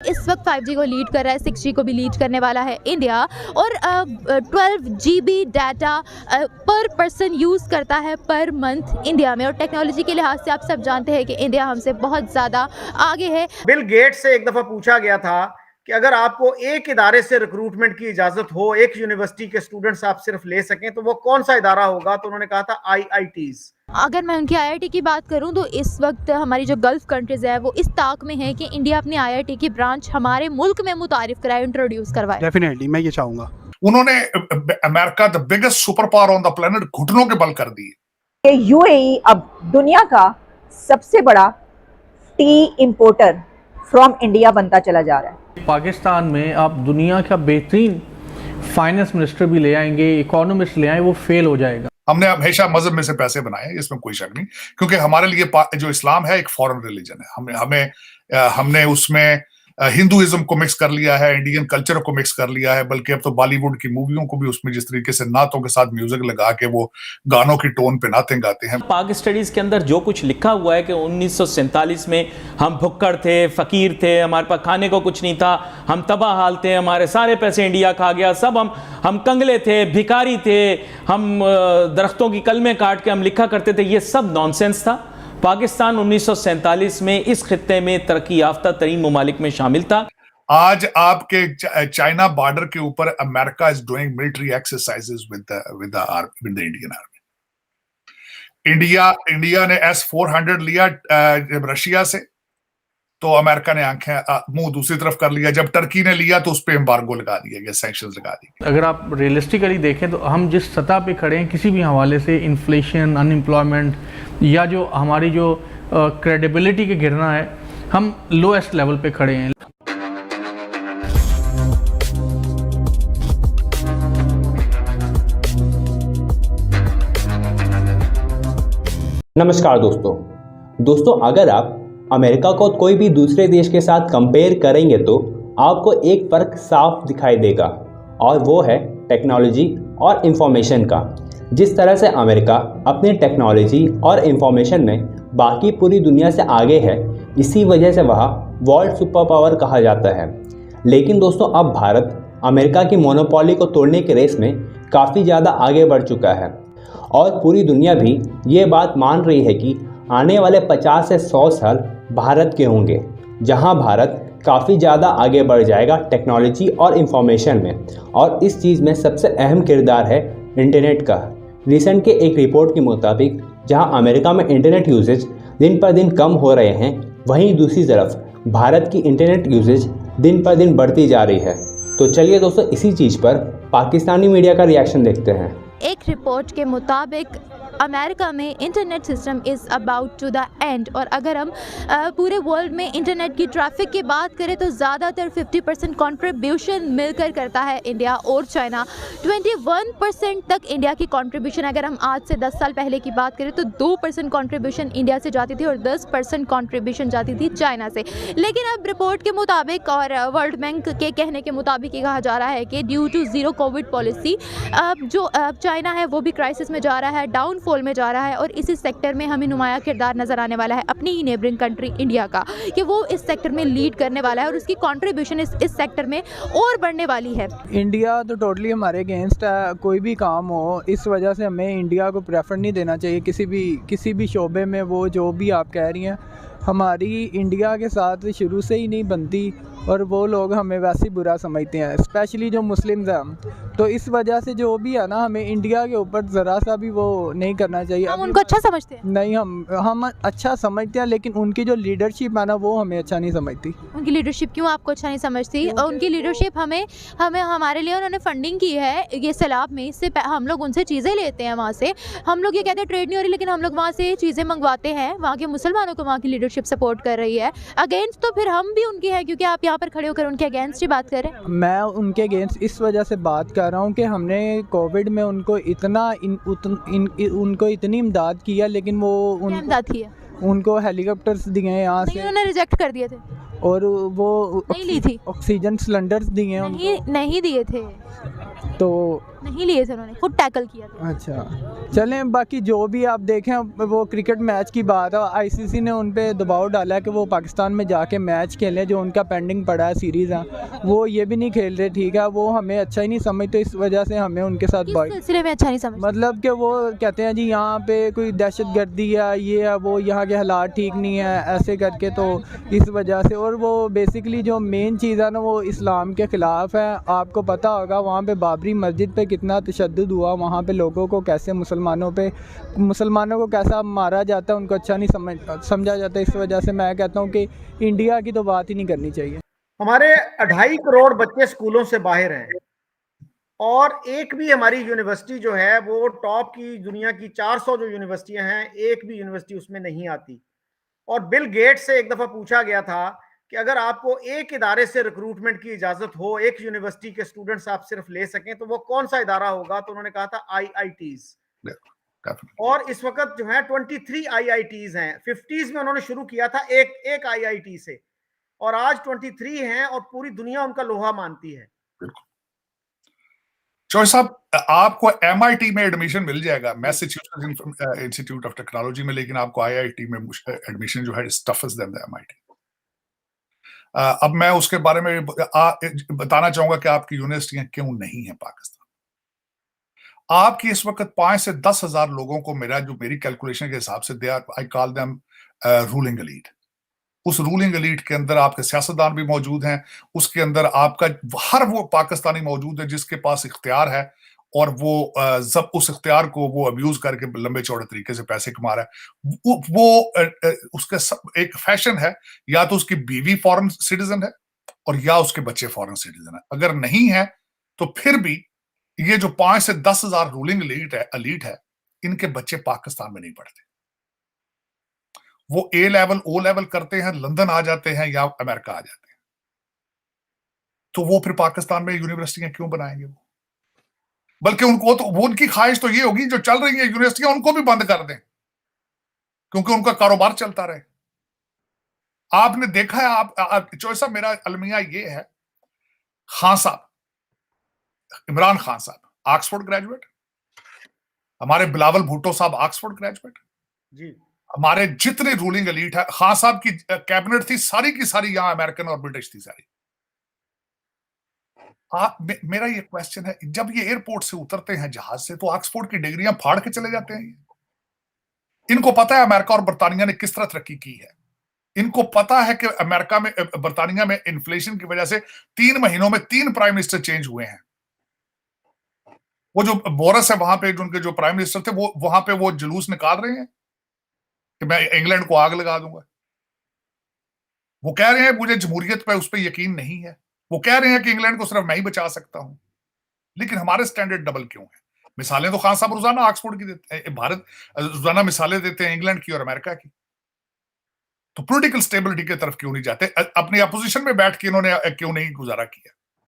इस वक्त 5G को लीड कर रहा है, 6G को भी लीड करने वाला है इंडिया और 12 GB डाटा पर पर्सन यूज़ करता है पर मंथ इंडिया में। और टेक्नोलॉजी के लिहाज से आप सब जानते हैं कि इंडिया हमसे बहुत ज़्यादा आगे है। बिल गेट्स से एक दफ़ा पूछा गया था कि अगर आपको एक इदारे से रिक्रूटमेंट की इजाज़त हो, एक यूनिवर्सिटी के स्टूडेंट्स आप सिर्फ ले सकें, तो वो कौन सा इदारा होगा? तो उन्होंने कहा था IITs। अगर मैं उनकी IIT की बात करूं तो इस वक्त हमारी जो गल्फ़ कंट्रीज़ है वो इस ताक में है कि इंडिया अपनी IIT की ब्रांच हमारे मुल्क में मुतारिफ कराए, इंट्रोड्यूस करवाए। डेफिनेटली मैं ये चाहूँगा। उन्होंने America the biggest super power on the planet घुटनों के बल कर दी। UAE अब दुनिया का सबसे बड़ा टी इंपोर्टर फ्रॉम इंडिया बनता चला जा रहा है। पाकिस्तान में आप दुनिया का बेहतरीन फाइनेंस मिनिस्टर भी ले आएंगे, इकोनॉमिस्ट ले आए, वो फेल हो जाएगा। हमने हमेशा मजहब में से पैसे बनाए, इसमें कोई शक नहीं, क्योंकि हमारे लिए जो इस्लाम है एक फॉरेन रिलीजन है। हमने उसमें हिंदुइज्म को मिक्स कर लिया है, इंडियन कल्चर को मिक्स कर लिया है, बल्कि अब तो बॉलीवुड की मूवियों को भी उसमें जिस तरीके से नातों के साथ म्यूजिक लगा के वो गानों की टोन पे नाते गाते हैं। पाक स्टडीज के अंदर जो कुछ लिखा हुआ है कि 1947 में हम भुक्कड़ थे, फकीर थे, हमारे पास खाने को कुछ नहीं था, हम तबाह हाल थे, हमारे सारे पैसे इंडिया खा गया, सब हम कंगले थे, भिखारी थे, हम दरख्तों की कलमें काट के हम लिखा करते थे, ये सब नॉनसेंस था। पाकिस्तान 1947 में इस खित्ते में तरक्की याफ्ता तरीन ममालिक में शामिल था। आज आपके चाइना बॉर्डर के ऊपर America is doing military exercises with the Indian army. India ने S-400 लिया रशिया से, तो अमेरिका ने आंखें मुंह दूसरी तरफ कर लिया। जब टर्की ने लिया तो उस पर एम्बार्गो लगा दिया गया, सैंक्शंस लगा दिए। अगर आप रियलिस्टिकली देखें तो हम जिस सतह पे खड़े हैं, किसी भी हवाले से इन्फ्लेशन, अनएम्प्लॉयमेंट या जो हमारी जो क्रेडिबिलिटी के गिरना है, हम लोएस्ट लेवल पे खड़े हैं। नमस्कार दोस्तों, अगर आप अमेरिका को कोई भी दूसरे देश के साथ कंपेयर करेंगे तो आपको एक फ़र्क साफ दिखाई देगा, और वो है टेक्नोलॉजी और इंफॉर्मेशन का। जिस तरह से अमेरिका अपनी टेक्नोलॉजी और इंफॉर्मेशन में बाकी पूरी दुनिया से आगे है, इसी वजह से वह वर्ल्ड सुपर पावर कहा जाता है। लेकिन दोस्तों, अब भारत अमेरिका की मोनोपोली को तोड़ने के रेस में काफ़ी ज़्यादा आगे बढ़ चुका है, और पूरी दुनिया भी ये बात मान रही है कि आने वाले 50 से 100 साल भारत के होंगे, जहां भारत काफ़ी ज़्यादा आगे बढ़ जाएगा टेक्नोलॉजी और इंफॉर्मेशन में। और इस चीज़ में सबसे अहम किरदार है इंटरनेट का। रिसेंट के एक रिपोर्ट के मुताबिक जहां अमेरिका में इंटरनेट यूजेज दिन पर दिन कम हो रहे हैं, वहीं दूसरी तरफ भारत की इंटरनेट यूजेज दिन पर दिन बढ़ती जा रही है। तो चलिए दोस्तों, इसी चीज़ पर पाकिस्तानी मीडिया का रिएक्शन देखते हैं। एक रिपोर्ट के मुताबिक अमेरिका में internet system is about to the end. और अगर हम पूरे वर्ल्ड में इंटरनेट की ट्रैफिक की बात करें तो ज़्यादातर 50% कंट्रीब्यूशन मिलकर करता है इंडिया और चाइना। 21% तक इंडिया की कंट्रीब्यूशन, अगर हम आज से 10 साल पहले की बात करें तो 2% कंट्रीब्यूशन इंडिया से जाती थी और 10% कंट्रीब्यूशन जाती थी चाइना से। लेकिन अब रिपोर्ट के मुताबिक और वर्ल्ड बैंक के कहने के मुताबिक ये कहा जा रहा है कि due to zero COVID policy जो चाइना है वो भी क्राइसिस में जा रहा है, डाउनफॉल में जा रहा है, और इसी सेक्टर में हमें नुमाया किरदार नजर आने वाला है अपनी ही नेबरिंग कंट्री इंडिया का, कि वो इस सेक्टर में लीड करने वाला है और उसकी कंट्रीब्यूशन इस सेक्टर में और बढ़ने वाली है। इंडिया तो टोटली हमारे अगेंस्ट है, कोई भी काम हो, इस वजह से हमें इंडिया को प्रेफर नहीं देना चाहिए किसी भी शोबे में। वो जो भी आप कह रही हैं, हमारी इंडिया के साथ शुरू से ही नहीं बनती, और वो लोग हमें वैसे ही बुरा समझते हैं, स्पेशली जो मुस्लिम्स हैं। तो इस वजह से जो भी है ना, हमें इंडिया के ऊपर ज़रा सा भी वो नहीं करना चाहिए। हम उनको अच्छा समझते हैं? नहीं, हम अच्छा समझते हैं, लेकिन उनकी जो लीडरशिप है ना, वो हमें अच्छा नहीं समझती। उनकी लीडरशिप क्यों आपको अच्छा नहीं समझती? उनकी लीडरशिप हमें हमारे लिए उन्होंने फंडिंग की है ये सैलाब में, इससे हम लोग उनसे चीज़ें लेते हैं वहाँ से। हम लोग ये कहते हैं ट्रेड नहीं हो रही, लेकिन हम लोग वहाँ से चीज़ें मंगवाते हैं। वहाँ के मुसलमानों को वहाँ की लीडरशिप सपोर्ट कर रही है। अगेंस्ट तो फिर हम भी उनकी है, क्योंकि आप यहाँ पर खड़े होकर उनके अगेंस्ट ही बात करें। मैं उनके अगेंस्ट इस वजह से बात कर रहा हूँ कि हमने कोविड में उनको उनको इतनी इमदाद की है, लेकिन वो इमदाद की है, उनको हेलीकॉप्टर्स दिए हैं यहाँ से, उन्होंने रिजेक्ट कर दिए थे, और वो नहीं ली थी। ऑक्सीजन सिलेंडर्स दिए हैं, नहीं दिए थे। तो नहीं लिए थे, उन्होंने खुद टैकल किया था। अच्छा चलें, बाकी जो भी आप देखें, वो क्रिकेट मैच की बात है, आईसीसी ने उन पे दबाव डाला है कि वो पाकिस्तान में जाके मैच खेलें, जो उनका पेंडिंग पड़ा है सीरीज़ है वो ये भी नहीं खेल रहे, ठीक है, वो हमें अच्छा ही नहीं समझते, इस वजह से हमें उनके साथ किस सिलसिले में अच्छा नहीं समझ? मतलब कि वो कहते हैं जी यहाँ पे कोई दहशत गर्दी है, ये है वो, यहाँ के हालात ठीक नहीं है ऐसे करके, तो इस वजह से। और वो बेसिकली जो मेन चीज़ है ना वो इस्लाम के ख़िलाफ़ है। आपको पता होगा वहाँ पे बाबरी मस्जिद पे कितना तशद्दुद हुआ, वहाँ पे लोगों को कैसे मुसलमानों को कैसा मारा जाता है, उनको अच्छा नहीं समझा जाता। इस वजह से मैं कहता हूँ कि इंडिया की तो बात ही नहीं करनी चाहिए। हमारे 2.5 करोड़ बच्चे स्कूलों से बाहर हैं और एक भी हमारी यूनिवर्सिटी जो है वो टॉप की, दुनिया की 400 जो यूनिवर्सिटियां हैं, एक भी यूनिवर्सिटी उसमें नहीं आती। और बिल गेट्स से एक दफा पूछा गया था कि अगर आपको एक इदारे से रिक्रूटमेंट की इजाजत हो, एक यूनिवर्सिटी के स्टूडेंट्स आप सिर्फ ले सकें, तो वो कौन सा इदारा होगा? तो उन्होंने कहा था IITs। और इस वक्त जो है 23 IITs हैं। 50s में उन्होंने शुरू किया था एक IIT से, और आज 23 हैं और पूरी दुनिया उनका लोहा मानती है। चौधरी साहब, आपको MIT में एडमिशन मिल जाएगा, मैसेच्यूसेट्स इंस्टीट्यूट ऑफ टेक्नोलॉजी में, लेकिन आपको IIT में एडमिशन जो है is toughest than the MIT। अब मैं उसके बारे में बताना चाहूंगा कि आपकी यूनिवर्सिटियां क्यों नहीं है पाकिस्तान। आपकी इस वक्त 5 से 10 हजार लोगों को, मेरी कैलकुलेशन के हिसाब से, they are, I call them ruling elite. उस रूलिंग एलीट के अंदर आपके सियासतदान भी मौजूद हैं, उसके अंदर आपका हर वो पाकिस्तानी मौजूद है जिसके पास इख्तियार है, और वो जब उस इख्तियार को वो अब्यूज करके लंबे चौड़े तरीके से पैसे कमा रहा है। वो उसका एक फैशन है, या तो उसकी बीवी फॉरेन सिटीजन है और या उसके बच्चे फॉरेन सिटीजन है। अगर नहीं है तो फिर भी ये जो 5 से 10 हजार रूलिंग एलीट है, इनके बच्चे पाकिस्तान में नहीं पढ़ते। वो A लेवल O लेवल करते हैं, लंदन आ जाते हैं या अमेरिका आ जाते हैं। तो वो फिर पाकिस्तान में यूनिवर्सिटियां क्यों बनाएंगे? वो बल्कि उनकी ख्वाहिश तो ये होगी जो चल रही है यूनिवर्सिटियां उनको भी बंद कर दें, क्योंकि उनका कारोबार चलता रहे। आपने देखा है, चौधरी साहब, मेरा अलमिया ये है, खान साहब, इमरान खान साहब ऑक्सफोर्ड ग्रेजुएट, हमारे बिलावल भुट्टो साहब ऑक्सफोर्ड ग्रेजुएट जी, हमारे जितने रूलिंग एलीट है, खान साहब की कैबिनेट थी सारी की सारी यहां अमेरिकन और ब्रिटिश थी सारी। मेरा ये क्वेश्चन है, जब ये एयरपोर्ट से उतरते हैं जहाज से, तो ऑक्सफोर्ड की डिग्रियां फाड़ के चले जाते हैं। इनको पता है अमेरिका और बर्तानिया ने किस तरह तरक्की की है। इनको पता है कि अमेरिका में, बर्तानिया में इन्फ्लेशन की वजह से 3 महीनों में 3 प्राइम मिनिस्टर चेंज हुए हैं। वो जो बोरस है वहां पे, उनके जो प्राइम मिनिस्टर थे, वो वहां पे वो जुलूस निकाल रहे हैं कि मैं इंग्लैंड को आग लगा दूंगा। वो कह रहे हैं मुझे जमहूरियत पे, उस पर यकीन नहीं है। वो कह रहे हैं कि इंग्लैंड को सिर्फ मैं ही बचा सकता हूं। लेकिन हमारे स्टैंडर्ड डबल क्यों है? मिसालें तो खान साहब रोजाना ऑक्सफोर्ड की देते हैं, भारत रोजाना मिसालें देते हैं इंग्लैंड की और अमेरिका की। तो पॉलिटिकल स्टेबिलिटी की तरफ क्यों नहीं जाते? अपनी अपोजिशन में बैठ के इन्होंने क्यों नहीं गुजारा किया?